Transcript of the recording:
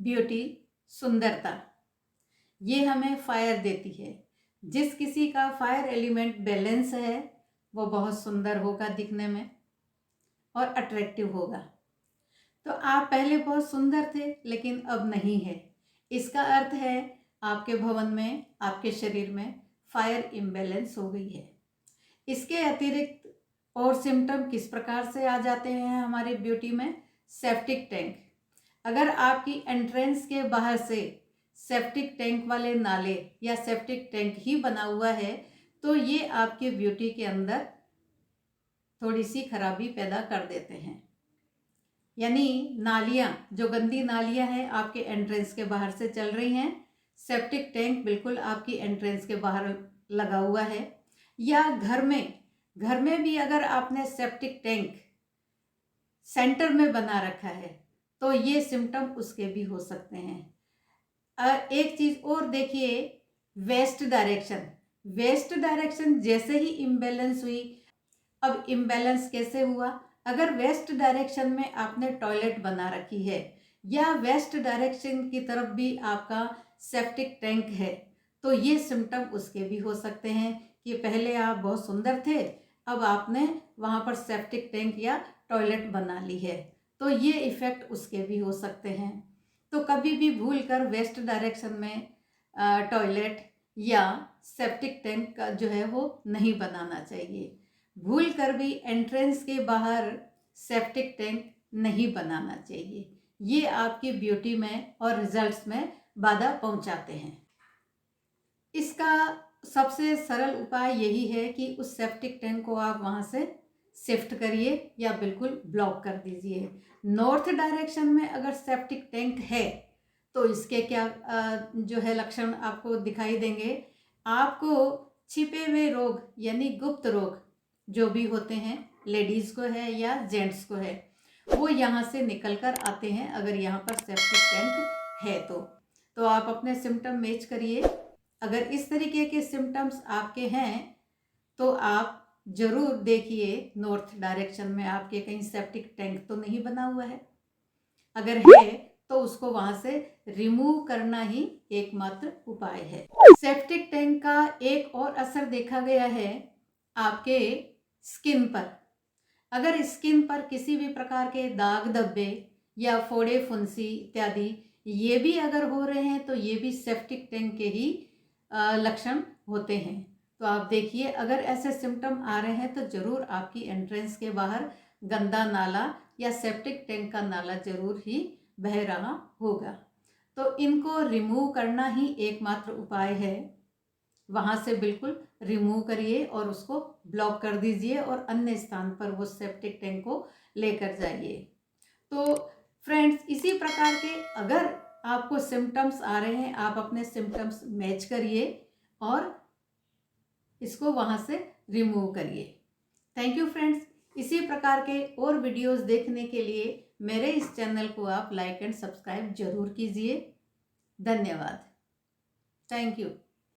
Beauty, सुंदरता, ये हमें फायर देती है। जिस किसी का फायर एलिमेंट बैलेंस है वो बहुत सुंदर होगा दिखने में और अट्रैक्टिव होगा। तो आप पहले बहुत सुंदर थे लेकिन अब नहीं है। इसका अर्थ है आपके भवन में, आपके शरीर में फायर इम्बैलेंस हो गई है। इसके अतिरिक्त और सिम्टम किस प्रकार से आ जाते हैं हमारे ब्यूटी में? Septic tank. अगर आपकी एंट्रेंस के बाहर से सेप्टिक टैंक वाले नाले या सेप्टिक टैंक ही बना हुआ है तो ये आपके ब्यूटी के अंदर थोड़ी सी खराबी पैदा कर देते हैं। यानी नालियाँ, जो गंदी नालियाँ हैं आपके एंट्रेंस के बाहर से चल रही हैं, सेप्टिक टैंक बिल्कुल आपकी एंट्रेंस के बाहर लगा हुआ है, या घर में भी अगर आपने सेप्टिक टैंक सेंटर में बना रखा है तो ये सिम्टम उसके भी हो सकते हैं। एक चीज़ और देखिए, वेस्ट डायरेक्शन जैसे ही इम्बैलेंस हुई। अब इम्बैलेंस कैसे हुआ? अगर वेस्ट डायरेक्शन में आपने टॉयलेट बना रखी है या वेस्ट डायरेक्शन की तरफ भी आपका सेप्टिक टैंक है तो ये सिम्टम उसके भी हो सकते हैं कि पहले आप बहुत सुंदर थे, अब आपने वहाँ पर सेप्टिक टैंक या टॉयलेट बना ली है, तो ये इफ़ेक्ट उसके भी हो सकते हैं। तो कभी भी भूल कर वेस्ट डायरेक्शन में टॉयलेट या सेप्टिक टैंक का जो है वो नहीं बनाना चाहिए। भूल कर भी एंट्रेंस के बाहर सेप्टिक टैंक नहीं बनाना चाहिए। ये आपकी ब्यूटी में और रिजल्ट्स में बाधा पहुंचाते हैं। इसका सबसे सरल उपाय यही है कि उस सेप्टिक टैंक को आप वहाँ से शिफ्ट करिए या बिल्कुल ब्लॉक कर दीजिए। नॉर्थ डायरेक्शन में अगर सेप्टिक टैंक है तो इसके क्या जो है लक्षण आपको दिखाई देंगे। आपको छिपे हुए रोग यानी गुप्त रोग जो भी होते हैं, लेडीज़ को है या जेंट्स को है, वो यहाँ से निकल कर आते हैं अगर यहाँ पर सेप्टिक टैंक है तो आप अपने सिम्टम मैच करिए। अगर इस तरीके के सिम्टम्स आपके हैं तो आप ज़रूर देखिए नॉर्थ डायरेक्शन में आपके कहीं सेप्टिक टैंक तो नहीं बना हुआ है। अगर है तो उसको वहाँ से रिमूव करना ही एकमात्र उपाय है। सेप्टिक टैंक का एक और असर देखा गया है आपके स्किन पर। अगर स्किन पर किसी भी प्रकार के दाग धब्बे या फोड़े फुंसी इत्यादि ये भी अगर हो रहे हैं तो ये भी सेप्टिक टैंक के ही लक्षण होते हैं। तो आप देखिए, अगर ऐसे सिम्टम आ रहे हैं तो ज़रूर आपकी एंट्रेंस के बाहर गंदा नाला या सेप्टिक टैंक का नाला ज़रूर ही बह रहा होगा। तो इनको रिमूव करना ही एकमात्र उपाय है। वहाँ से बिल्कुल रिमूव करिए और उसको ब्लॉक कर दीजिए और अन्य स्थान पर वो सेप्टिक टैंक को लेकर जाइए। तो फ्रेंड्स, इसी प्रकार के अगर आपको सिम्टम्स आ रहे हैं आप अपने सिम्टम्स मैच करिए और इसको वहाँ से रिमूव करिए। Thank you friends. इसी प्रकार के और वीडियोस देखने के लिए मेरे इस चैनल को आप लाइक एंड सब्सक्राइब जरूर कीजिए। धन्यवाद। Thank you.